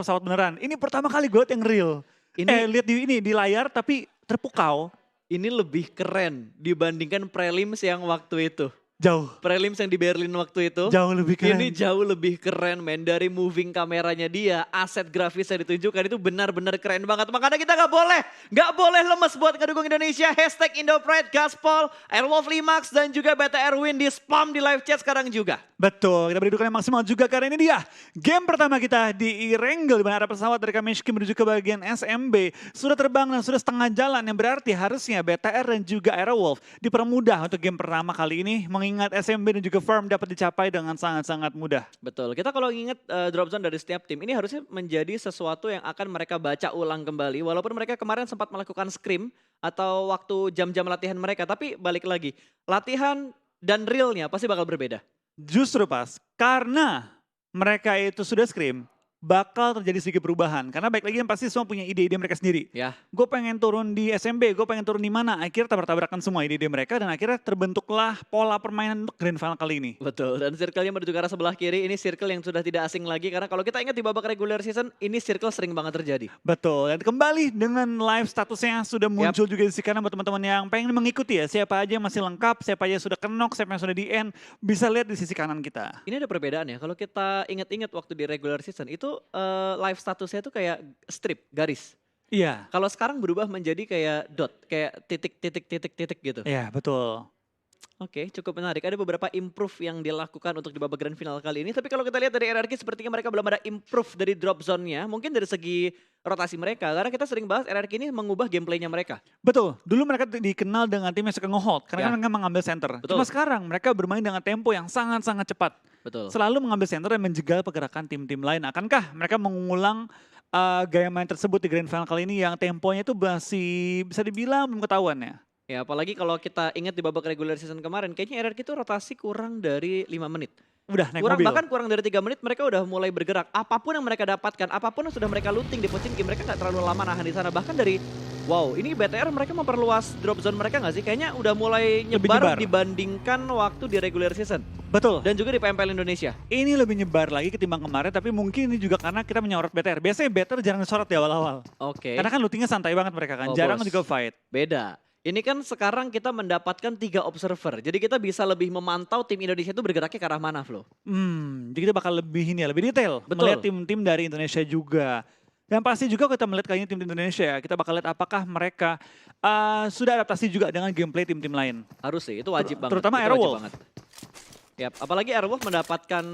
pesawat beneran. Ini pertama kali gue liat yang real. Lihat di layar tapi terpukau. Ini lebih keren dibandingkan prelims yang waktu itu. Jauh. Prelims yang di Berlin waktu itu. Jauh lebih keren. Ini jauh lebih keren men. Dari moving kameranya dia, aset grafis yang ditunjukkan itu benar-benar keren banget. Makanya kita gak boleh lemes buat ngedukung Indonesia. Hashtag Indopride, Gaspol, Airwolf Limax dan juga BTR Win di spam di live chat sekarang juga. Betul, kita beri dukungan yang maksimal juga karena ini dia game pertama kita di Erangel di mana ada pesawat dari Kameshki menuju ke bagian SMB. Sudah terbang dan sudah setengah jalan yang berarti harusnya BTR dan juga Airwolf dipermudah untuk game pertama kali ini. Mengingat SMB dan juga Firm dapat dicapai dengan sangat-sangat mudah. Betul, kita kalau ingat drop zone dari setiap tim ini harusnya menjadi sesuatu yang akan mereka baca ulang kembali. Walaupun mereka kemarin sempat melakukan scrim atau waktu jam-jam latihan mereka. Tapi balik lagi, latihan dan realnya pasti bakal berbeda. Justru pas, karena mereka itu sudah scrim, bakal terjadi sedikit perubahan. Karena baik lagi yang pasti semua punya ide-ide mereka sendiri. Ya. Gue pengen turun di SMB, gue pengen turun di mana. Akhirnya tabrak-tabrakan semua ide-ide mereka dan akhirnya terbentuklah pola permainan untuk grand final kali ini. Betul, dan circle-nya menuju ke arah sebelah kiri, ini circle yang sudah tidak asing lagi. Karena kalau kita ingat di babak regular season, ini circle sering banget terjadi. Betul, dan kembali dengan live statusnya sudah muncul juga di sisi kanan buat teman-teman yang pengen mengikuti ya. Siapa aja yang masih lengkap, siapa aja yang sudah kenok, siapa yang sudah di end, bisa lihat di sisi kanan kita. Ini ada perbedaan ya, kalau kita ingat-ingat waktu di regular season, itu live statusnya itu kayak strip, garis. Iya. Kalau sekarang berubah menjadi kayak dot, kayak titik gitu. Iya, betul. Oke, cukup menarik. Ada beberapa improve yang dilakukan untuk di babak grand final kali ini. Tapi kalau kita lihat dari RRQ sepertinya mereka belum ada improve dari drop zone-nya. Mungkin dari segi rotasi mereka. Karena kita sering bahas RRQ ini mengubah gameplaynya mereka. Betul, dulu mereka dikenal dengan tim yang suka nge-hold. Karena kan mereka mengambil center. Betul. Cuma sekarang mereka bermain dengan tempo yang sangat-sangat cepat. Betul. Selalu mengambil center dan menjegal pergerakan tim-tim lain. Akankah mereka mengulang gaya main tersebut di grand final kali ini yang temponya itu masih bisa dibilang belum ketahuan ya? Ya apalagi kalau kita ingat di babak regular season kemarin, kayaknya RRQ itu rotasi kurang dari 5 menit. Udah naik mobil. Bahkan kurang dari 3 menit mereka udah mulai bergerak. Apapun yang mereka dapatkan, apapun yang sudah mereka looting di Pochinki, mereka gak terlalu lama nahan di sana. Bahkan dari, wow ini BTR mereka memperluas drop zone mereka gak sih? Kayaknya udah mulai nyebar dibandingkan waktu di regular season. Betul. Dan juga di PMPL Indonesia. Ini lebih nyebar lagi ketimbang kemarin, tapi mungkin ini juga karena kita menyorot BTR. Biasanya BTR jarang disorot di awal-awal. Oke. Karena kan lootingnya santai banget mereka kan, jarang juga fight. Beda. Ini kan sekarang kita mendapatkan 3 observer. Jadi kita bisa lebih memantau tim Indonesia itu bergeraknya ke arah mana, Flo. Jadi kita bakal lebih lebih detail. Betul. Melihat tim-tim dari Indonesia juga. Dan pasti juga kita melihat kayaknya tim Indonesia, kita bakal lihat apakah mereka sudah adaptasi juga dengan gameplay tim-tim lain. Harus sih, itu wajib banget. Terutama Airwolf. Yap, apalagi Airwolf mendapatkan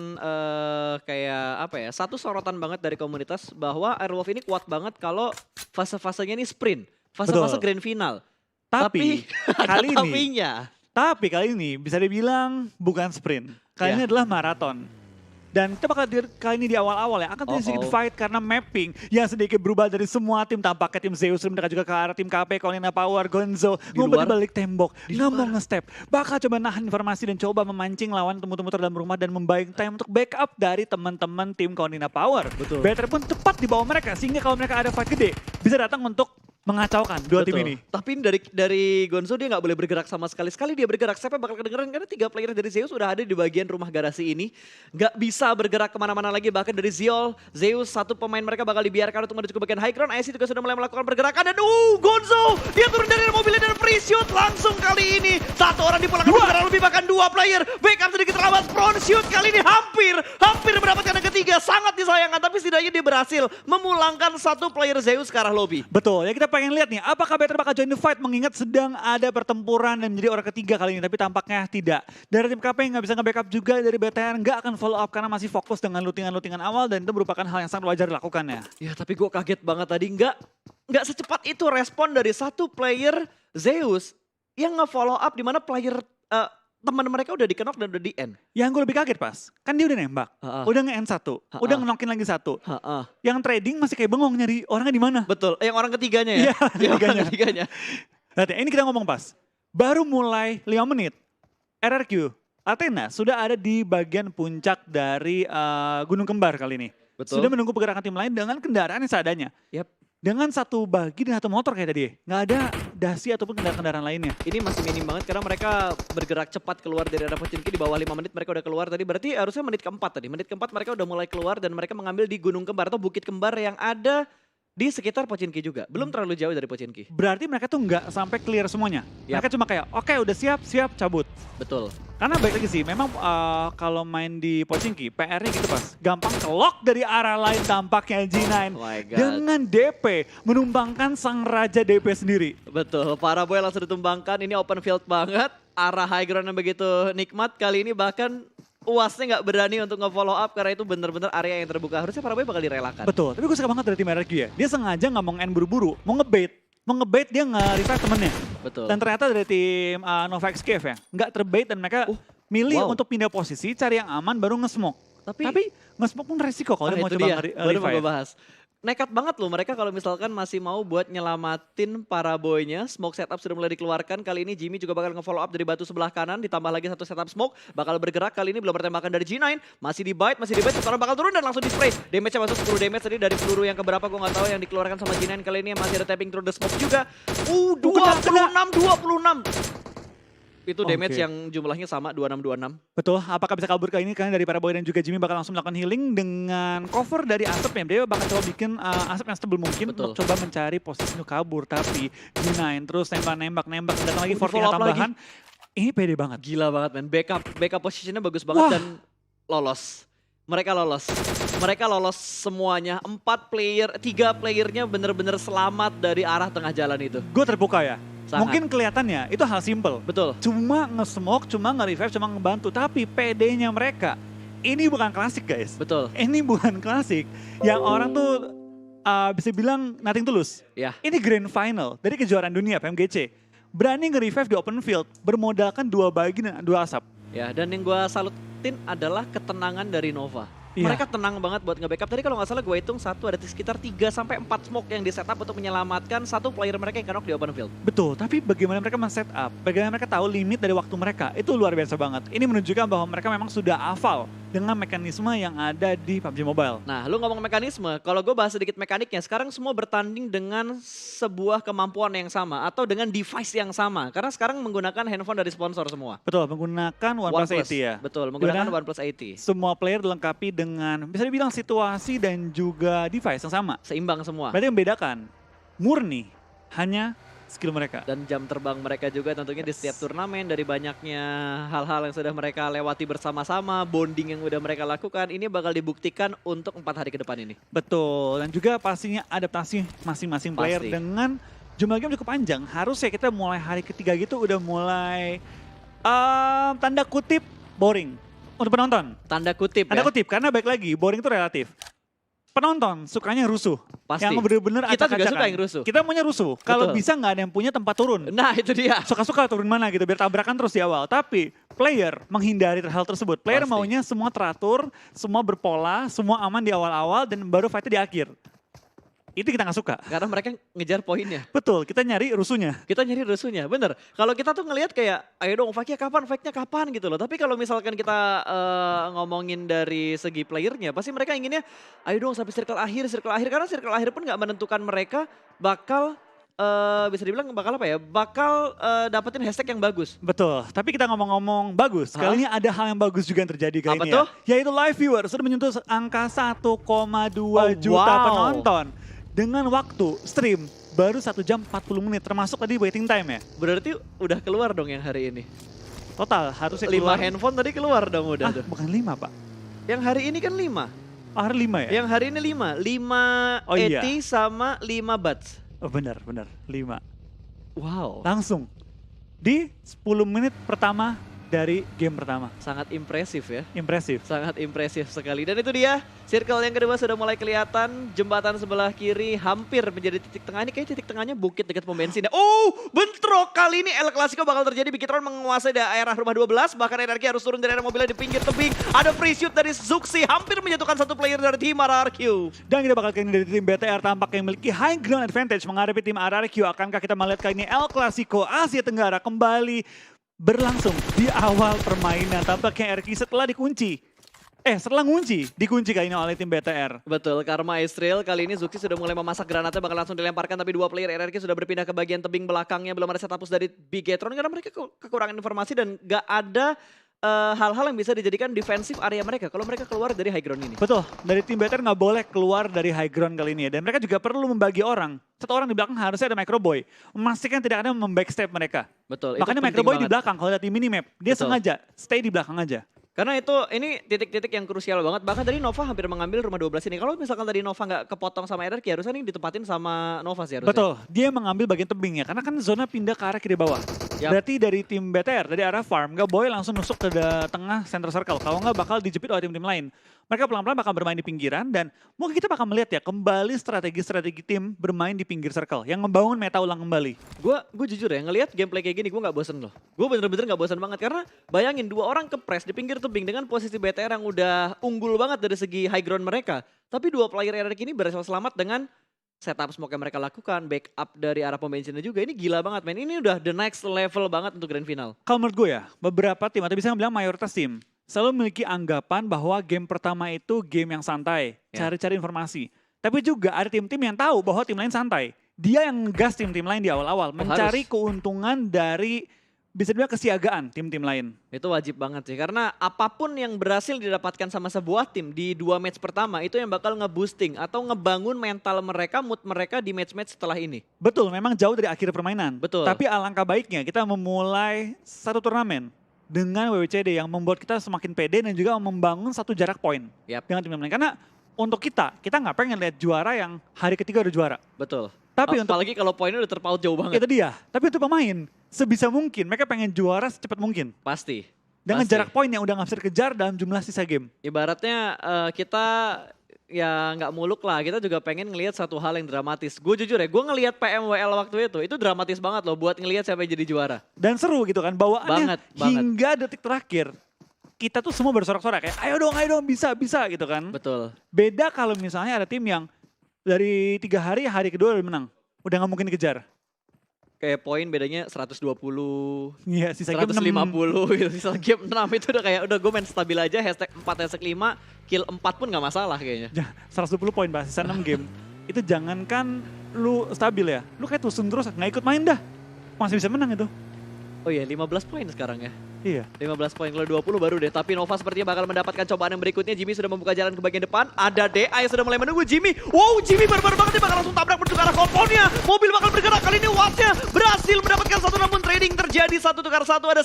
kayak apa ya, satu sorotan banget dari komunitas bahwa Airwolf ini kuat banget kalau fase-fasenya ini sprint. Fase-fase grand final. Tapi kali ini bisa dibilang bukan sprint. Kali ini adalah maraton. Dan kita bakal kali ini di awal-awal ya, akan terjadi sedikit fight karena mapping yang sedikit berubah dari semua tim. Tampaknya tim Zeus mendekat juga ke arah tim KP, Konina Power, Gonzo. Ngumpet di balik tembok, nggak mau nge-step. Bakal coba nahan informasi dan coba memancing lawan temu-temu dalam rumah dan membayang time untuk backup dari teman-teman tim Konina Power. Betul. BTR pun tepat di bawah mereka, sehingga kalau mereka ada fight gede, bisa datang untuk mengacaukan dua tim ini. Tapi dari Gonzo dia nggak boleh bergerak sama sekali. Sekali dia bergerak, siapa bakal kedengeran? Karena 3 player dari Zeus sudah ada di bagian rumah garasi ini. Nggak bisa bergerak kemana-mana lagi. Bahkan dari Zeus, satu pemain mereka bakal dibiarkan untuk menuju ke bagian high ground. IC juga sudah mulai melakukan pergerakan. Dan Gonzo, dia turun dari mobilnya dan free shoot langsung kali ini. Satu orang dipulangkan karena lebih, bahkan 2 player. Backup sedikit terlambat, front shoot kali ini hampir mendapatkan yang ketiga. Sangat disayangkan, tapi setidaknya dia berhasil memulangkan 1 player Zeus ke arah lobby. Betul, ya kita pengen lihat nih, apakah BTR bakal join the fight mengingat sedang ada pertempuran dan menjadi orang ketiga kali ini, tapi tampaknya tidak. Dari tim KP nggak bisa nge-backup juga, dari BTR nggak akan follow up karena masih fokus dengan lootingan-lootingan awal dan itu merupakan hal yang sangat wajar dilakukan ya. Ya tapi gue kaget banget tadi, nggak secepat itu respon dari 1 player Zeus yang nge-follow up di mana player teman mereka udah di-knock dan udah di-end. Yang gue lebih kaget pas, kan dia udah nembak, udah nge-end 1, udah ngenokin lagi 1. Yang trading masih kayak bengong nyari orangnya di mana. Betul, yang orang ketiganya ya? Iya, ketiganya. Nanti ini kita ngomong pas, baru mulai 5 menit, RRQ, Athena sudah ada di bagian puncak dari Gunung Kembar kali ini. Betul. Sudah menunggu pergerakan tim lain dengan kendaraan yang seadanya. Yap. dengan satu bagi dan satu motor kayak tadi ya. Nggak ada dasi ataupun kendaraan-kendaraan lainnya. Ini masih minim banget karena mereka bergerak cepat keluar dari area Pochinki di bawah 5 menit mereka udah keluar tadi. Berarti harusnya menit keempat tadi. Menit keempat mereka udah mulai keluar dan mereka mengambil di Gunung Kembar atau Bukit Kembar yang ada di sekitar Pochinki juga. Belum terlalu jauh dari Pochinki. Berarti mereka tuh nggak sampai clear semuanya. Yap. Mereka cuma kayak oke udah siap cabut. Betul. Karena baik lagi sih, memang kalau main di Pochinki, PR-nya gitu pas. Gampang kelok dari arah lain tampaknya G9. Oh my God. Dengan DP, menumbangkan sang raja DP sendiri. Betul, para boy langsung ditumbangkan. Ini open field banget. Arah high ground yang begitu nikmat. Kali ini bahkan UASnya nggak berani untuk nge-follow up karena itu bener-bener area yang terbuka. Harusnya para boy bakal direlakan. Betul, tapi gue suka banget dari tim RRQ ya. Dia sengaja nggak mau end buru-buru, mau ngebait. Mau ngebait dia nge-revive temennya. Betul. Dan ternyata dari tim Nova Escape ya, nggak terbait dan mereka milih wow. untuk pindah posisi, cari yang aman baru nge-smoke. Tapi nge-smoke pun resiko kalau dia mau itu coba dia, baru mau gue revive. bahas. Nekat banget loh mereka kalau misalkan masih mau buat nyelamatin para boynya. Smoke setup sudah mulai dikeluarkan. Kali ini Jimmy juga bakal nge-follow up dari batu sebelah kanan. Ditambah lagi satu setup smoke. Bakal bergerak kali ini belum bertembakan dari G9. Masih di bite. Sekarang bakal turun dan langsung di spray. Damage-nya masuk 10 damage tadi dari peluru yang keberapa gue gak tahu yang dikeluarkan sama G9 kali ini. Masih ada tapping through the smoke juga. 26. Itu damage yang jumlahnya sama 26-26. Betul, apakah bisa kabur kali ini? Karena dari para boy dan juga Jimmy bakal langsung melakukan healing dengan cover dari asap ya. Dia bakal coba bikin asap yang setebal mungkin untuk coba mencari posisi untuk kabur. Tapi G9 terus nembak, datang lagi Fortina tambahan. Ini pede banget. Gila banget men, backup positionnya bagus banget dan lolos. Mereka lolos semuanya. 4 player, 3 playernya bener-bener selamat dari arah tengah jalan itu. Gue terbuka ya. Sangat. Mungkin kelihatannya itu hal simple. Betul. Cuma nge-smoke, cuma nge-revive, cuma ngebantu. Tapi PD-nya mereka, ini bukan klasik guys. Betul. Ini bukan klasik. Yang orang tuh bisa bilang nothing tulus. Ya. Ini grand final dari kejuaraan dunia PMGC. Berani nge-revive di open field, bermodalkan 2 bagi dan 2 asap. Ya, dan yang gue salutin adalah ketenangan dari Nova. Iya. Mereka tenang banget buat nge-backup. Tadi kalau nggak salah gue hitung ada sekitar 3-4 smoke yang di-setup untuk menyelamatkan satu player mereka yang knock di open field. Betul, tapi bagaimana mereka men-setup, bagaimana mereka tahu limit dari waktu mereka, itu luar biasa banget. Ini menunjukkan bahwa mereka memang sudah hafal dengan mekanisme yang ada di PUBG Mobile. Nah, lu ngomong mekanisme, kalau gue bahas sedikit mekaniknya, sekarang semua bertanding dengan sebuah kemampuan yang sama atau dengan device yang sama. Karena sekarang menggunakan handphone dari sponsor semua. Betul, menggunakan OnePlus 80 ya. Betul, menggunakan OnePlus 80. Semua player dilengkapi dengan bisa dibilang situasi dan juga device yang sama. Seimbang semua. Berarti yang membedakan murni hanya skill mereka. Dan jam terbang mereka juga tentunya di setiap turnamen, dari banyaknya hal-hal yang sudah mereka lewati bersama-sama, bonding yang udah mereka lakukan, ini bakal dibuktikan untuk 4 hari ke depan ini. Betul, dan juga pastinya adaptasi masing-masing player dengan jumlah game cukup panjang. Harusnya kita mulai hari ketiga gitu udah mulai tanda kutip boring untuk penonton. Tanda kutip Tanda kutip, karena baik lagi, boring itu relatif. Penonton sukanya rusuh. Pasti. Yang bener-bener Kita juga acak-acakan. suka yang rusuh. Kita maunya rusuh. Kalau bisa nggak ada yang punya tempat turun. Nah itu dia. Suka-suka turun mana gitu, biar tabrakan terus di awal. Tapi player menghindari hal tersebut. Player maunya semua teratur, semua berpola, semua aman di awal-awal dan baru fightnya di akhir. Itu kita nggak suka. Karena mereka ngejar poinnya. Betul, kita nyari rusuhnya. Kita nyari rusuhnya, bener. Kalau kita tuh ngelihat kayak, ayo dong fake-nya kapan gitu loh. Tapi kalau misalkan kita ngomongin dari segi playernya, pasti mereka inginnya, ayo dong sampai circle akhir. Karena circle akhir pun nggak menentukan mereka bakal, bisa dibilang bakal apa ya, bakal dapetin hashtag yang bagus. Betul, tapi kita ngomong-ngomong bagus. Kali ini ada hal yang bagus juga yang terjadi kali ini tuh? ya. Yaitu live viewer sudah menyentuh angka 1,2 juta penonton. Dengan waktu stream baru 1 jam 40 menit, termasuk tadi waiting time ya. Berarti udah keluar dong yang hari ini. Total harusnya 5 keluar. handphone tadi keluar dong udah tuh. Bukan 5 Pak. Yang hari ini kan 5. Oh, hari 5 ya? Yang hari ini 5. 5 ET sama 5 Buds. Oh benar, 5. Wow. Langsung. Di 10 menit pertama dari game pertama. Sangat impresif ya. Impresif. Sangat impresif sekali. Dan itu dia, circle yang kedua sudah mulai kelihatan. Jembatan sebelah kiri hampir menjadi titik tengah. Ini kayak titik tengahnya bukit dekat pom bensin. Oh, bentrok kali ini El Clasico bakal terjadi. Bigitron menguasai daerah rumah 12. Bahkan energi harus turun dari area mobilnya di pinggir tebing. Ada free shoot dari Zuxi. Hampir menjatuhkan satu player dari tim RRQ. Dan kita bakal kali ini dari tim BTR tampak yang memiliki high ground advantage menghadapi tim RRQ. Akankah kita melihat kali ini El Clasico Asia Tenggara kembali berlangsung di awal permainan? Tampaknya RRQ setelah dikunci. setelah dikunci kali ini oleh tim BTR. Betul, Karma Israel kali ini Zuki sudah mulai memasak granatnya bakal langsung dilemparkan tapi dua player RRQ sudah berpindah ke bagian tebing belakangnya. Belum ada setup push dari Bigetron karena mereka kekurangan informasi dan gak ada hal-hal yang bisa dijadikan defensif area mereka kalau mereka keluar dari high ground ini. Betul, dari tim BTR nggak boleh keluar dari high ground kali ini ya. Dan mereka juga perlu membagi orang. Satu orang di belakang harusnya ada Microboy. Memastikan tidak ada membackstep mereka. Betul, makanya itu Microboy di banget. belakang kalau lihat di minimap. Dia Betul. sengaja stay di belakang aja. Karena ini titik-titik yang krusial banget. Bahkan tadi Nova hampir mengambil rumah 12 ini. Kalau misalkan tadi Nova nggak kepotong sama RRQ, harusnya ini ditempatin sama Nova sih harusnya. Betul, dia mengambil bagian tebingnya. Karena kan zona pindah ke arah kiri bawah. Yap. Berarti dari tim BTR, dari arah farm, nggak boleh langsung nusuk ke tengah center circle. Kalau nggak bakal dijepit oleh tim-tim lain. Mereka pelan-pelan bakal bermain di pinggiran dan mungkin kita bakal melihat ya kembali strategi-strategi tim bermain di pinggir circle. Yang membangun meta ulang kembali. Gue jujur ya, ngelihat gameplay kayak gini gue nggak bosen loh. Gue bener-bener nggak bosen banget karena bayangin dua orang kepres di pinggir tebing dengan posisi BTR yang udah unggul banget dari segi high ground mereka. Tapi dua player RRQ ini berhasil selamat dengan setup smoke yang mereka lakukan, backup dari arah pembensinnya juga. Ini gila banget men, ini udah the next level banget untuk grand final. Kalau menurut gue ya, beberapa tim atau bisa bilang mayoritas tim selalu memiliki anggapan bahwa game pertama itu game yang santai, Ya. cari-cari informasi. Tapi juga ada tim-tim yang tahu bahwa tim lain santai. Dia yang ngegas tim-tim lain di awal-awal, mencari keuntungan dari bisa dibilang kesiagaan tim-tim lain. Itu wajib banget sih, karena apapun yang berhasil didapatkan sama sebuah tim di 2 match pertama itu yang bakal nge-boosting atau ngebangun mental mereka, mood mereka di match-match setelah ini. Betul, memang jauh dari akhir permainan. Betul. Tapi alangkah baiknya kita memulai satu turnamen dengan WWCD yang membuat kita semakin pede dan juga membangun satu jarak poin Yap. dengan tim lain. Karena untuk kita nggak pengen lihat juara yang hari ketiga udah juara. Betul. Tapi untuk apalagi kalau poinnya udah terpaut jauh banget. itu dia. Tapi untuk pemain sebisa mungkin mereka pengen juara secepat mungkin. Pasti. Dengan Pasti. jarak poin yang udah nggak bisa dikejar dalam jumlah sisa game. Ibaratnya kita ya nggak muluk lah, kita juga pengen ngelihat satu hal yang dramatis. Gue jujur ya, gue ngelihat PMWL waktu itu dramatis banget loh buat ngelihat siapa yang jadi juara. Dan seru gitu kan bawaannya Banget. hingga detik terakhir. Kita tuh semua bersorak-sorak kayak ayo dong bisa gitu kan. Betul. Beda kalau misalnya ada tim yang dari 3 hari kedua udah menang. Udah nggak mungkin dikejar. Kayak poin bedanya 120, Iya sisa game 150 gitu. Sisa game 6 itu udah kayak udah gue main stabil aja, hashtag 4, hashtag 5, kill 4 pun gak masalah kayaknya. 120 poin bahas sisa 6 game. Itu jangankan lu stabil ya. Lu kayak tusun terus nggak ikut main dah. Masih bisa menang itu. Oh iya 15 poin sekarang ya. Iya. 15 poin, kalau 20 baru deh. Tapi Nova sepertinya bakal mendapatkan cobaan yang berikutnya. Jimmy sudah membuka jalan ke bagian depan. Ada DA yang sudah mulai menunggu Jimmy. Wow, Jimmy barbar banget, dia bakal langsung tabrak menuju ke arah komponnya. Mobil bakal bergerak, kali ini Wattnya berhasil mendapatkan satu, namun trading terjadi 1 tukar 1. Ada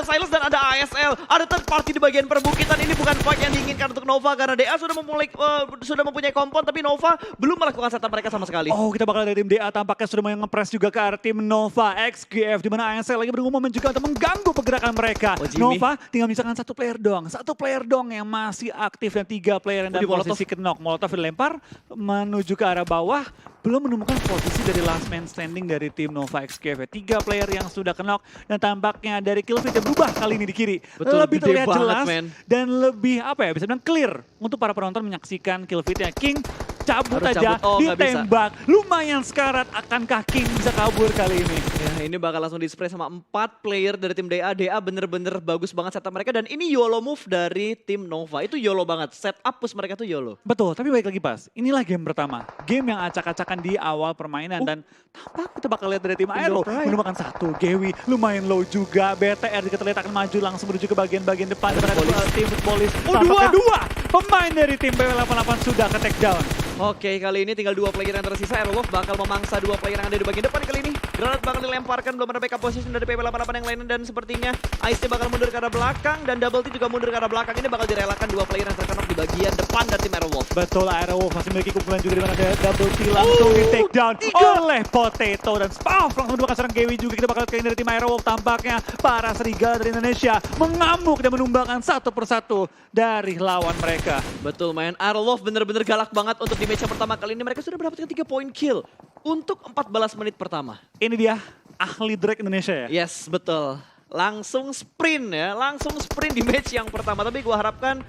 Silas dan ada ASL. Ada third party di bagian perbukitan. Ini bukan fight yang diinginkan untuk Nova karena DA sudah mempunyai kompon, tapi Nova belum melakukan setup mereka sama sekali. Oh, kita bakal dari tim DA tampaknya sudah mau nge-press juga ke arah tim Nova XQF di mana ASL lagi bergumul juga untuk mengganggu pergerakan mereka. Oh, Jimmy. Nova tinggal misalkan satu player dong yang masih aktif dan 3 player yang Oh, dalam di Molotov. posisi knock. Molotov dilempar menuju ke arah bawah, belum menemukan posisi dari last man standing dari tim Nova XQF. 3 player yang sudah knock dan tampaknya dari Killfit yang berubah kali ini di kiri. Betul, lebih gede terlihat banget, jelas men. dan lebih bisa bilang clear untuk para penonton menyaksikan Killfitnya. King cabut Harus aja, cabut. Oh, nggak bisa. ditembak. Lumayan sekarat, akankah King bisa kabur kali ini? Ya, ini bakal langsung di-spray sama 4 player dari tim DA. DA bener-bener bagus banget setup mereka dan ini YOLO move dari tim Nova. Itu YOLO banget. Setup push mereka tuh YOLO. Betul, tapi baik lagi Pas. Inilah game pertama. Game yang acak-acakan di awal permainan dan tampak kita bakal lihat dari tim Aero Pride. menemukan 1. Gewi lumayan low juga. BTR juga terlihat akan maju langsung menuju ke bagian-bagian depan. Ada Dengan Futbolis. tim Futbolis. Oh, Tampaknya 2. pemain dari tim BW88 sudah ke take down. Oke, kali ini tinggal 2 player yang tersisa. Aerolov bakal memangsa 2 player yang ada di bagian depan kali ini. Granat bakal dilemparkan, belum ada backup position dari PW88 yang lainnya. Dan sepertinya Ice bakal mundur ke arah belakang dan Double T juga mundur ke arah belakang. Ini bakal direlakan 2 player yang terkenok di bagian depan dari tim Aerolov. Betul, Aerowolf masih memiliki kumpulan juga di mana ada double T langsung di take down 3. oleh Potato dan Spaff langsung dibakar serang Gewi juga. Kita bakal lihat dari tim Aerowolf tampaknya para serigala dari Indonesia mengamuk dan menumbangkan satu persatu dari lawan mereka. Betul, main Aerolov bener-bener galak banget untuk di match yang pertama kali ini. Mereka sudah mendapatkan 3 poin kill untuk 14 menit pertama. Ini dia ahli Drake Indonesia ya. Yes, betul. Langsung sprint ya, langsung sprint di match yang pertama. Tapi gua harapkan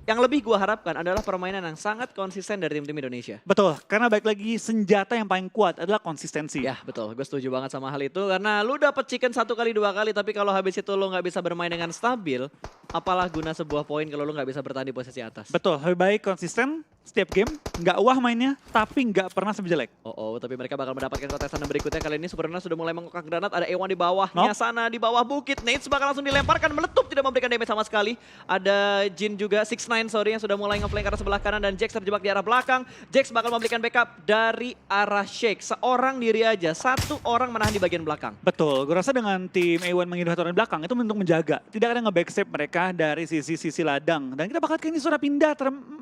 yang lebih gua harapkan adalah permainan yang sangat konsisten dari tim-tim Indonesia. Betul, karena baik lagi senjata yang paling kuat adalah konsistensi. Ya betul, gue setuju banget sama hal itu. Karena lu dapet chicken 1 kali 2 kali, tapi kalau habis itu lu nggak bisa bermain dengan stabil, apalah guna sebuah poin kalau lu nggak bisa bertahan di posisi atas. Betul, lebih baik konsisten setiap game, nggak wah mainnya, tapi nggak pernah sampai jelek. Tapi mereka bakal mendapatkan kontesan berikutnya. Kali ini Superna sudah mulai mengokak granat, ada Ewan di bawahnya sana, di bawah bukit. Nades bakal langsung dilemparkan, meletup, tidak memberikan damage sama sekali. Ada Jin juga, 6ix9ine sorry, yang sudah mulai ngeflank ke arah sebelah kanan dan Jax terjebak di arah belakang. Jax bakal memberikan backup dari arah Shake. Seorang diri aja, 1 orang menahan di bagian belakang. Betul, gue rasa dengan tim A1 menghindar orang di belakang itu untuk menjaga. Tidak ada nge-backstep mereka dari sisi ladang. Dan kita bakal ini sudah pindah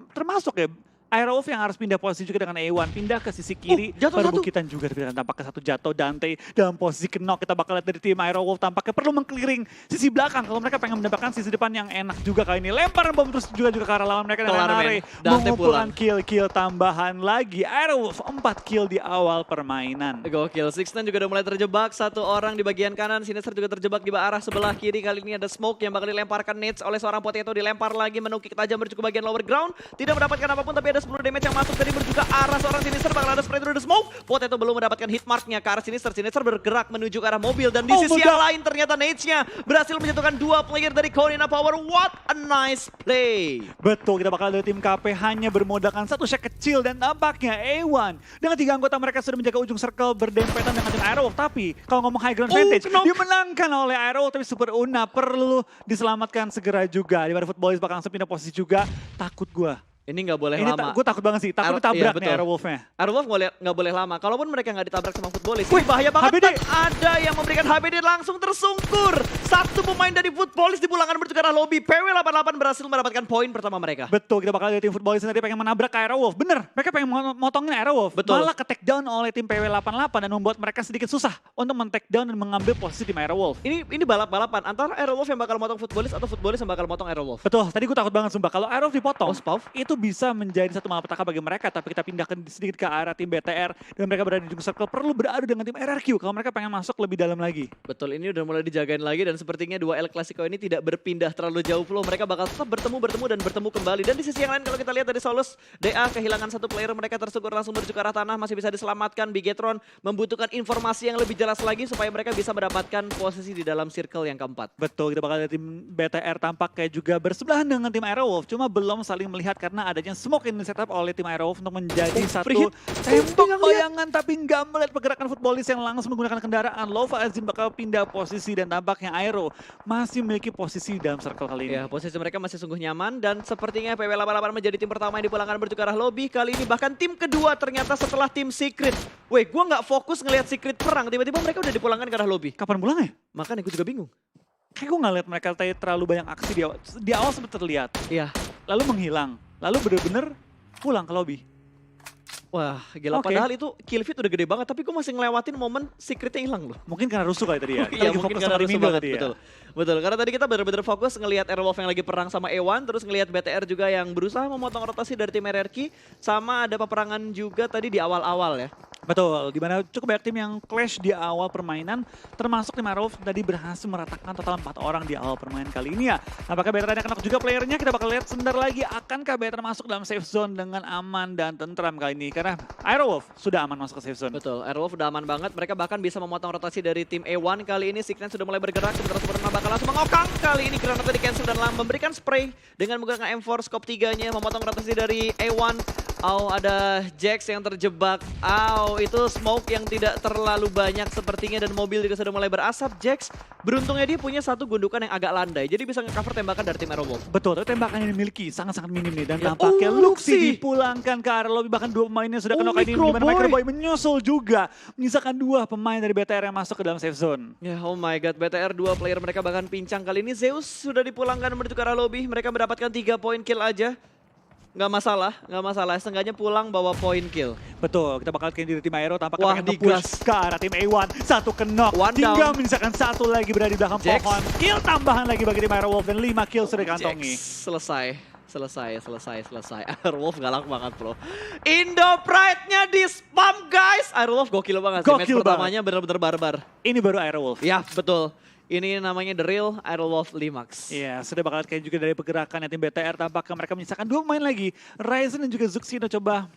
termasuk ya. Aerowolf yang harus pindah posisi juga dengan A1, pindah ke sisi kiri, perbukitan juga tampaknya satu jatuh Dante dalam posisi knock. Kita bakal lihat dari tim Aerowolf tampaknya perlu meng-clearing sisi belakang kalau mereka pengen mendapatkan sisi depan yang enak juga kali ini. Lempar bom terus juga ke arah lawan mereka dan Renare mengumpulkan kill tambahan lagi. Aerowolf 4 kill di awal permainan. Gokil, 6ix9ine juga udah mulai terjebak, 1 orang di bagian kanan, Sinister juga terjebak di arah sebelah kiri. Kali ini ada smoke yang bakal dilemparkan Nades oleh seorang Potato, dilempar lagi menukik tajam menuju ke bagian lower ground. Tidak mendapatkan apapun tapi ada 10 damage yang masuk dari menuju ke arah seorang Sinister. Bakal ada spray through the smoke. Potato belum mendapatkan hit marknya ke arah Sinister. Sinister bergerak menuju ke arah mobil. Dan di sisi yang lain ternyata Nades-nya berhasil menjatuhkan 2 player dari Corina Power. What a nice play. Betul, kita bakal dari tim KP hanya bermodalkan 1 shot kecil. Dan tampaknya A1 dengan 3 anggota mereka sudah menjaga ujung circle berdempetan dengan tim Aerowolf. Tapi kalau ngomong high ground advantage, dimenangkan oleh Aerowolf. Tapi Super Una perlu diselamatkan segera juga. Di mana Footballis bakal langsung pindah posisi juga. Takut gua. Ini nggak boleh lama. Gue takut banget sih, takut ditabrak nih Aerowolf-nya. Aerowolf nggak boleh lama. Kalaupun mereka nggak ditabrak sama Footballis, ini bahaya banget. HBD. Ada yang memberikan HBD langsung tersungkur. 1 pemain dari Footballis dipulangkan menuju ke arah lobby. PW88 berhasil mendapatkan poin pertama mereka. Betul, kita bakal lihat tim Footballis nanti pengen menabrak ke Aerowolf. Bener, mereka pengen motongin Aerowolf. Betul. Malah ke-take down oleh tim PW88 dan membuat mereka sedikit susah untuk men-take down dan mengambil posisi tim Aerowolf. Ini balap-balapan antara Aerowolf yang bakal motong Footballis atau Footballis yang bakal motong Aerowolf. Betul, tadi gue takut banget sumpah. Kalau Aerowolf dipotong, Spawn itu bisa menjadi satu malapetaka bagi mereka, tapi kita pindahkan sedikit ke arah tim BTR dan mereka berada di ujung circle, perlu beradu dengan tim RRQ kalau mereka pengen masuk lebih dalam lagi. Betul, ini udah mulai dijagain lagi dan sepertinya 2 El Clasico ini tidak berpindah terlalu jauh flow. Mereka bakal tetap bertemu dan bertemu kembali. Dan di sisi yang lain kalau kita lihat dari Solus, DA kehilangan 1 player, mereka tersungkur langsung menuju ke arah tanah, masih bisa diselamatkan. Bigetron membutuhkan informasi yang lebih jelas lagi supaya mereka bisa mendapatkan posisi di dalam circle yang keempat. Betul, kita bakal lihat tim BTR tampaknya juga bersebelahan dengan tim Aerowolf, cuma belum saling melihat karena adanya smoke yang di-setup oleh tim Aerowolf untuk menjadi satu tembok bayangan, tapi nggak melihat pergerakan Footballis yang langsung menggunakan kendaraan. Lova Azim bakal pindah posisi dan tampaknya Aero masih memiliki posisi dalam circle kali ini. Ya, posisi mereka masih sungguh nyaman dan sepertinya PW88 menjadi tim pertama yang dipulangkan menuju ke arah lobby. Kali ini bahkan tim kedua ternyata setelah tim Secret. Weh, gue nggak fokus ngelihat Secret perang, tiba-tiba mereka udah dipulangkan ke arah lobby. Kapan pulangnya? Makanya gue juga bingung. Kayak gue nggak lihat mereka terlalu banyak aksi di awal. Di awal sempat terlihat. Iya. Lalu menghilang. Lalu bener-bener pulang ke lobby. Wah, gila. Padahal itu kill feed udah gede banget, tapi gue masih ngelewatin momen Secretnya hilang loh. Mungkin karena rusuh kali tadi ya. Iya, mungkin karena rusuh banget. Betul. Karena tadi kita benar-benar fokus ngelihat Aerowolf yang lagi perang sama Ewan, terus ngelihat BTR juga yang berusaha memotong rotasi dari tim RRQ, sama ada peperangan juga tadi di awal-awal ya. Betul, di mana cukup banyak tim yang clash di awal permainan, termasuk tim Aerowolf tadi berhasil meratakan total 4 orang di awal permainan kali ini ya. Apakah BTR ada kena juga playernya? Kita bakal lihat sebentar lagi, akankah BTR masuk dalam safe zone dengan aman dan tentram kali ini? Karena Aerowolf sudah aman masuk ke safe zone. Betul, Aerowolf udah aman banget, mereka bahkan bisa memotong rotasi dari tim A1 kali ini. Signan sudah mulai bergerak, sementara Superman bakal langsung mengokang. Kali ini granatnya di cancel dan memberikan spray dengan menggunakan M4 scope 3-nya, memotong rotasi dari A1. Ada Jax yang terjebak. Itu smoke yang tidak terlalu banyak sepertinya dan mobil juga sudah mulai berasap. Jax beruntungnya dia punya satu gundukan yang agak landai, jadi bisa nge-cover tembakan dari tim Aerowolf. Betul, tapi tembakan yang dimiliki sangat-sangat minim nih. Dan tampaknya Luxi dipulangkan ke arah lobby, bahkan 2 pemainnya sudah kena kali ini. Dimana Microboy menyusul juga, menyisakan 2 pemain dari BTR yang masuk ke dalam safe zone. Ya, oh my god, BTR 2 player mereka bahkan pincang kali ini. Zeus sudah dipulangkan menuju ke arah lobby, mereka mendapatkan 3 poin kill aja. Nggak masalah. Setengahnya pulang bawa poin kill. Betul, kita bakal kill di tim Aero tampaknya pengen nge-push ke arah tim A1. 1 knock, tinggal menyisakan 1 lagi berada di belakang pohon. Kill tambahan lagi bagi tim Aerowolf dan 5 kill sudah dikantongi. Selesai. Aerowolf galak banget bro. Indo Pride-nya di spam guys. Aerowolf gokil banget sih. Match pertamanya benar-benar barbar. Ini baru Aerowolf. Ya betul. Ini namanya The Real Aerowolf Limax. Iya, sudah bakal kayak juga dari pergerakan tim BTR tampaknya mereka menyisakan 2 pemain lagi. Ryzen dan juga Zuxino coba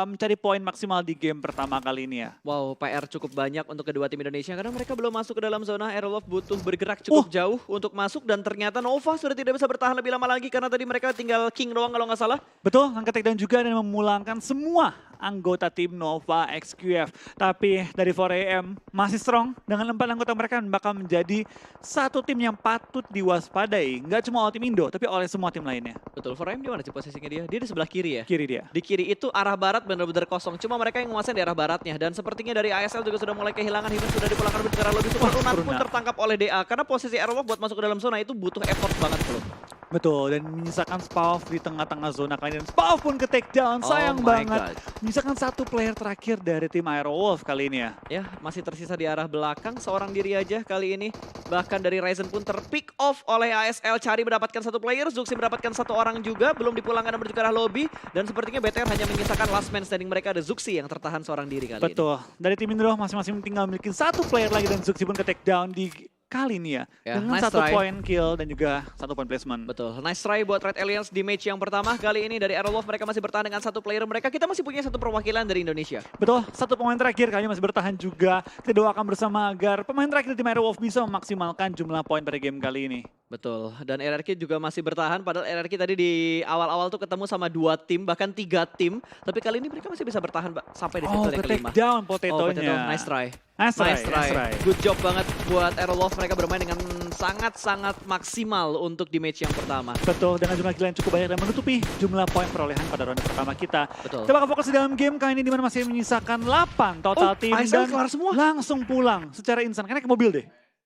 mencari poin maksimal di game pertama kali ini ya. Wow, PR cukup banyak untuk kedua tim Indonesia karena mereka belum masuk ke dalam zona. Aerowolf butuh bergerak cukup jauh untuk masuk dan ternyata Nova sudah tidak bisa bertahan lebih lama lagi karena tadi mereka tinggal King doang kalau nggak salah. Betul, angkat takedown juga dan memulangkan semua anggota tim Nova XQF. Tapi dari 4AM masih strong dengan 4 anggota mereka bakal menjadi satu tim yang patut diwaspadai. Nggak cuma oleh tim Indo, tapi oleh semua tim lainnya. Betul, 4AM di mana sih posisinya dia? Dia di sebelah kiri ya? Kiri dia. Di kiri itu arah barat benar-benar kosong. Cuma mereka yang menguasai di arah baratnya. Dan sepertinya dari ASL juga sudah mulai kehilangan. Himen sudah dipulangkan berbicara lebih. Super Runat pun tertangkap oleh DA. Karena posisi Aerowolf buat masuk ke dalam zona itu butuh effort banget bro. Betul, dan menyisakan Spav di tengah-tengah zona kali ini. Dan Spav pun ke take down, sayang banget. Menyisakan satu player terakhir dari tim Aerowolf kali ini ya. Ya, masih tersisa di arah belakang, seorang diri aja kali ini. Bahkan dari Ryzen pun terpick off oleh ASL, Cari mendapatkan satu player, Zuxi mendapatkan satu orang juga, belum dipulangkan dan menuju ke arah lobby. Dan sepertinya BTR hanya menyisakan last man standing mereka, ada Zuxi yang tertahan seorang diri kali ini. Betul, dari tim Indo masing-masing tinggal memiliki satu player lagi dan Zuxi pun ke take down di kali ini ya. Dengan nice satu try. point kill dan juga satu point placement. Betul, nice try buat Red Alliance di match yang pertama. Kali ini dari Aerowolf mereka masih bertahan dengan satu player mereka. Kita masih punya satu perwakilan dari Indonesia. Betul, satu pemain terakhir kali ini masih bertahan juga. Kita doakan bersama agar pemain terakhir di tim Aerowolf bisa memaksimalkan jumlah poin pada game kali ini. Betul, dan RRQ juga masih bertahan. Padahal RRQ tadi di awal-awal tuh ketemu sama 2 tim, bahkan 3 tim. Tapi kali ini mereka masih bisa bertahan sampai di field yang kelima. Take down potatonya. Nice try. Nice try. Good job banget buat Aerowolf. Mereka bermain dengan sangat-sangat maksimal untuk di match yang pertama. Betul, dengan jumlah kill yang cukup banyak dan menutupi jumlah poin perolehan pada ronde pertama kita. Betul. Kita bakal fokus di dalam game kali ini di mana masih menyisakan 8 total tim ASL dan kelar semua. langsung pulang secara instan. Karena ke mobil deh.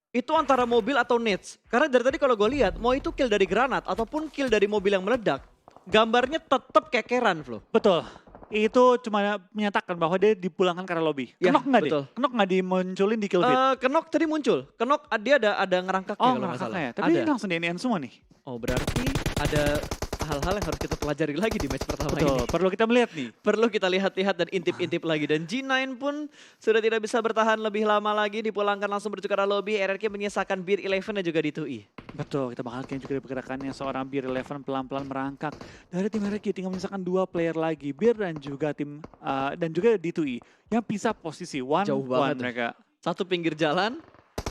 Itu antara mobil atau nades. Karena dari tadi kalau gue lihat, mau itu kill dari granat ataupun kill dari mobil yang meledak, gambarnya tetap kekeran, Flo. Betul. Itu cuma menyatakan bahwa dia dipulangkan karena lobby. Ya, Kenok nggak deh? betul. Kenok nggak dimunculin di kill feed? Kenok tadi muncul. Kenok dia ada ngerangkaknya kalau nggak salah. Ya. Tapi ada. ini langsung di NN semua nih. Oh berarti ada hal-hal yang harus kita pelajari lagi di match pertama Betul, ini. perlu kita melihat nih. Perlu kita lihat-lihat dan intip-intip lagi. Dan G9 pun sudah tidak bisa bertahan lebih lama lagi. Dipulangkan langsung menuju ke arah lobby. RRQ menyisakan Beer 11 dan juga D2E. Betul, kita bakal lihat juga dari pergerakannya seorang Beer 11 pelan-pelan merangkak. Dari tim RRQ tinggal menyisakan 2 player lagi. Beer dan juga tim dan juga D2E. Yang pisah posisi Jauh banget mereka. Satu pinggir jalan,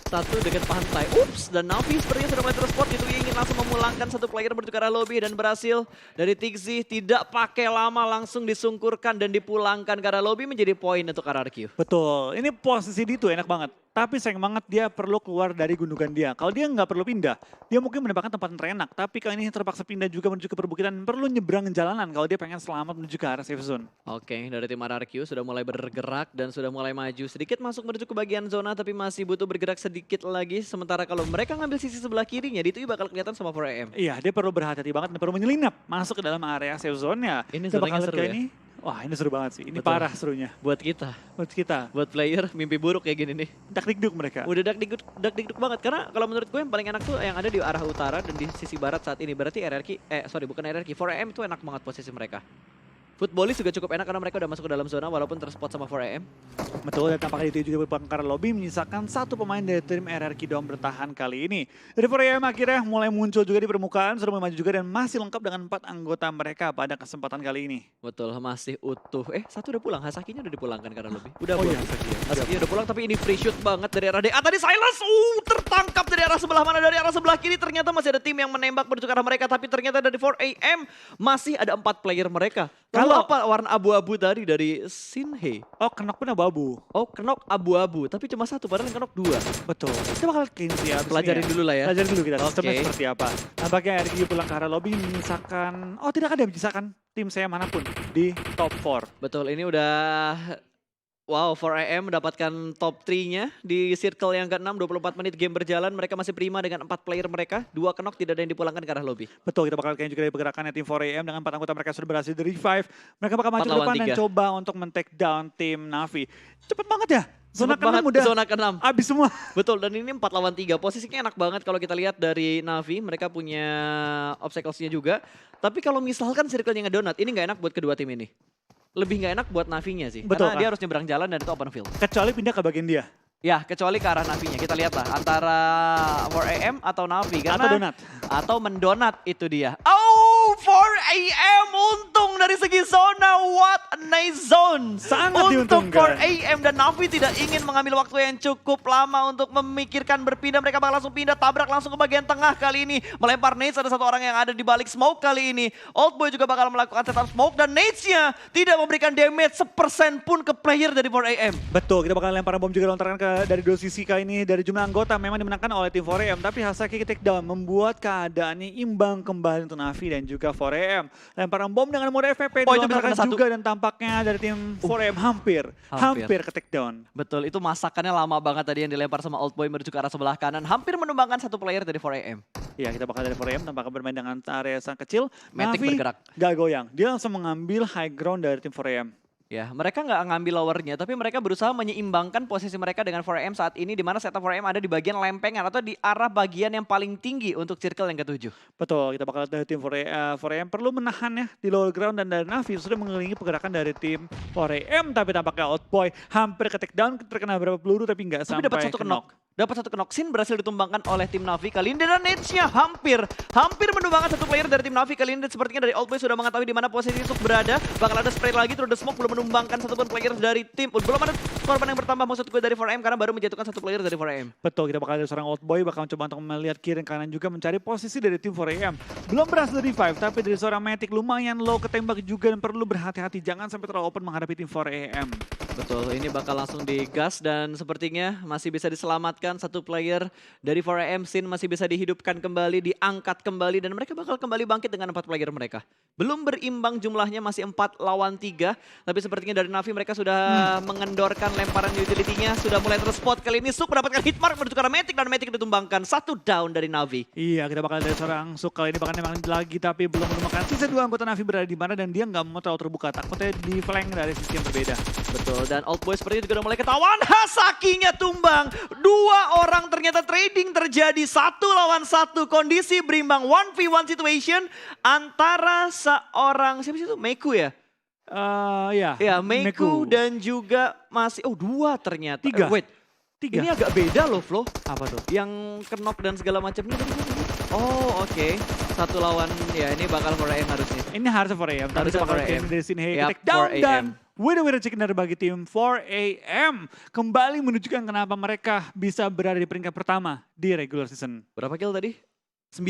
satu dekat pantai. Ups, dan Navi sepertinya sudah mulai terspot gitu. Ingin langsung memulangkan satu player menuju ke arah lobby dan berhasil dari Tixi tidak pakai lama langsung disungkurkan dan dipulangkan ke arah lobby menjadi poin untuk RRQ. Betul, ini posisi dia tuh enak banget. Tapi sayang banget dia perlu keluar dari gundukan dia. Kalau dia nggak perlu pindah, dia mungkin mendapatkan tempat yang terenak. Tapi kali ini terpaksa pindah juga menuju ke perbukitan. Perlu nyebrang jalanan kalau dia pengen selamat menuju ke arah safe zone. Oke, dari tim RRQ sudah mulai bergerak dan sudah mulai maju. Sedikit masuk menuju ke bagian zona tapi masih butuh bergerak sedikit lagi. Sementara kalau mereka ngambil sisi sebelah kirinya, itu bakal kelihatan sama 4AM. Iya, dia perlu berhati-hati banget dan perlu menyelinap masuk ke dalam area safe zone-nya. Ini Kita bakal zonanya lihat seru ya? ini. Wah, ini seru banget sih. Ini Betul. parah serunya. Buat kita, Buat kita, buat player, mimpi buruk kayak gini nih. dak-dikduk mereka. Udah dak-dikduk banget. Karena kalau menurut gue yang paling enak tuh yang ada di arah utara dan di sisi barat saat ini. Berarti bukan RRQ, 4AM itu enak banget posisi mereka. Footballis juga cukup enak karena mereka udah masuk ke dalam zona walaupun terspot sama 4AM. Betul, dan tampaknya itu juga berpangkar lobby menyisakan satu pemain dari tim RRQ Dom bertahan kali ini. Dari 4AM akhirnya mulai muncul juga di permukaan, sudah mulai maju juga dan masih lengkap dengan 4 anggota mereka pada kesempatan kali ini. Betul, masih utuh. Satu udah pulang, Hasakinya udah dipulangkan karena lobby. Udah Oh pulang. iya, Hasakinya udah pulang tapi ini free shoot banget dari arah DA. Tadi Silence, tertangkap dari arah sebelah mana? Dari arah sebelah kiri ternyata masih ada tim yang menembak menuju ke arah mereka. Tapi ternyata dari 4AM masih ada 4 player mereka. Kalau apa warna abu-abu tadi dari Shinhei? Oh, Kenok pun abu-abu. Oh, Kenok abu-abu, tapi cuma satu, padahal yang Kenok 2. Betul. Kita bakal cleanse ya. Pelajarin dulu lah ya. Pelajarin dulu kita sistemnya Oke. seperti apa. Nampaknya RRQ pulang ke arah lobby menyisakan, tidak ada menyisakan tim saya manapun di top 4. Betul, ini udah wow, 4AM mendapatkan top 3-nya di circle yang ke-6, 24 menit game berjalan. Mereka masih prima dengan 4 player mereka. 2 Kenok tidak ada yang dipulangkan ke arah lobby. Betul, kita bakal lihat juga dari pergerakannya tim 4AM dengan 4 anggota mereka sudah berhasil di revive. Mereka bakal maju 4 ke lawan depan dan 3. coba untuk men-take down tim Navi. Cepet banget ya. Zona Cepet banget, ke-6 udah zona ke-6. abis semua. Betul, dan ini 4 lawan 3. Posisinya enak banget kalau kita lihat dari Navi. Mereka punya obstacles-nya juga. Tapi kalau misalkan circle-nya ngedonat, ini nggak enak buat kedua tim ini. Lebih nggak enak buat Navinya sih. Betul, Karena dia harus nyebrang jalan dan itu open field. Kecuali pindah ke bagian dia. Ya, kecuali ke arah Navinya. Kita lihat lah antara 4AM atau Navi. Atau donat. Atau mendonat itu dia. Oh, 4AM untung dari segi zona. What a nice zone. Sangat untuk diuntungkan. 4AM dan Navi tidak ingin mengambil waktu yang cukup lama untuk memikirkan berpindah. Mereka bakal langsung pindah, tabrak langsung ke bagian tengah kali ini. Melempar nades, ada satu orang yang ada di balik smoke kali ini. Old Boy juga bakal melakukan setup smoke dan nades-nya tidak memberikan damage 1% pun ke player dari 4AM. Betul, kita bakal lempar bom juga lontaran dari dua sisi kali ini. Dari jumlah anggota memang dimenangkan oleh tim 4AM, tapi Hasaki takedown membuat keadaannya imbang kembali untuk Navi dan juga 4AM. Lemparan bom dengan mode FPP Oh, itu bisa dilontarkan kena satu. juga dan tampaknya dari tim 4AM hampir ke takedown. Betul, itu masakannya lama banget tadi yang dilempar sama Old Boy menuju ke arah sebelah kanan. Hampir menumbangkan satu player dari 4AM. Ya, kita bakal dari 4AM tampaknya bermain dengan area sang kecil. Matic Navi bergerak. gak goyang, dia langsung mengambil high ground dari tim 4AM. Ya, mereka nggak ngambil lowernya, tapi mereka berusaha menyeimbangkan posisi mereka dengan 4AM saat ini, di mana setup 4AM ada di bagian lempengan atau di arah bagian yang paling tinggi untuk circle yang ketujuh. Betul, kita bakal dari tim 4AM perlu menahan ya di lower ground, dan dari Navi sudah mengelilingi pergerakan dari tim 4AM, tapi tampaknya Outboy hampir ke takedown, terkena beberapa peluru tapi nggak Tapi sampai dapat satu knock. Dapat satu knock. Sin berhasil ditumbangkan oleh tim Navi kali ini dan nades-nya hampir menumbangkan satu player dari tim Navi kali ini. Dan sepertinya dari Old Boy sudah mengetahui di mana posisi Suk berada. Bakal ada spray lagi, terus The Smoke belum menumbangkan satupun player dari tim. Belum ada korban yang bertambah maksud gue dari 4AM karena baru menjatuhkan satu player dari 4AM. Betul, kita bakal ada seorang Old Boy bakal mencoba untuk melihat kiri dan kanan juga mencari posisi dari tim 4AM. Belum berhasil revive, tapi dari seorang Matic lumayan low ketembak juga dan perlu berhati-hati. Jangan sampai terlalu open menghadapi tim 4AM. Betul, ini bakal langsung digas dan sepertinya masih bisa diselamatkan satu player dari 4AM. Sin masih bisa dihidupkan kembali, diangkat kembali dan mereka bakal kembali bangkit dengan 4 player mereka. Belum berimbang jumlahnya, masih 4 lawan 3. Tapi sepertinya dari Navi mereka sudah mengendorkan lemparan utility-nya. Sudah mulai terspot kali ini. Suk mendapatkan hitmark menuju ke arah Matic dan Matic ditumbangkan. 1 down dari Navi. Iya, kita bakal dari seorang Suk kali ini bakal nembak lagi tapi belum menemukan sisa 2 anggota Navi berada di mana dan dia nggak mau terlalu terbuka. Takutnya di flank dari sisi yang berbeda. Betul, dan Old Boy sepertinya juga udah mulai ketahuan. Hasakinya tumbang. 2 orang ternyata trading terjadi 1 lawan 1. Kondisi berimbang 1v1 situation antara seorang, siapa sih itu? Meku ya? Ya, Ya, Meku dan juga masih, 2 ternyata. 3. Wait, 3. ini agak beda loh Flo. Apa tuh? Yang kenok dan segala macamnya. Oh oke, 1 lawan, ya ini bakal 4AM harusnya. Ini harusnya 4AM, tapi Harusnya kita bakal 4AM. kirim dari sini. Hey, Yap, take down 4AM. dan winner chicken dari bagi tim 4AM. Kembali menunjukkan kenapa mereka bisa berada di peringkat pertama di regular season. Berapa kill tadi? 9.